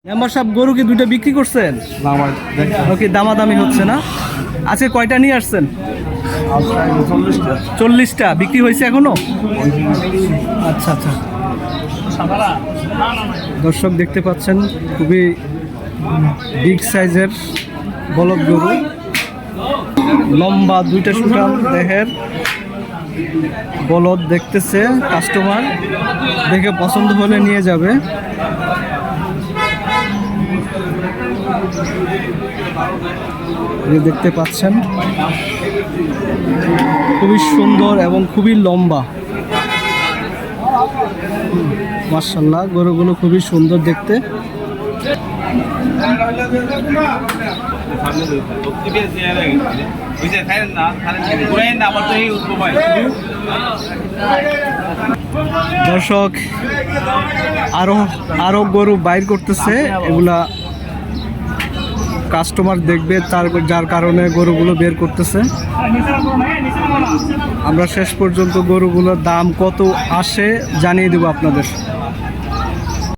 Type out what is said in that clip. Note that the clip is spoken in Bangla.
মেম্বার সাহেব গরু কি দুইটা বিক্রি করছেন? ওকে, দামাদামি হচ্ছে না। আজকে কয়টা নিয়ে আসছেন? 40টা বিক্রি হয়েছে এখনো? আচ্ছা আচ্ছা। দর্শক দেখতে পাচ্ছেন খুবই বিগ সাইজের বলদ গরু, লম্বা দুইটা সুঠাম দেহের বলদ দেখতেছে কাস্টমার, দেখে পছন্দ হলে নিয়ে যাবে। দেখতে পাচ্ছেন খুবই সুন্দর এবং খুবই লম্বা, মাশাআল্লাহ গরুগুলো খুবই সুন্দর দেখতে। দর্শক আরো গরু বাইর করতেছে, এগুলা কাস্টমার দেখবে, যার কারণে গরুগুলো বের করতেছে। আমরা শেষ পর্যন্ত গরুগুলোর দাম কত আসে জানিয়ে দেবো আপনাদের।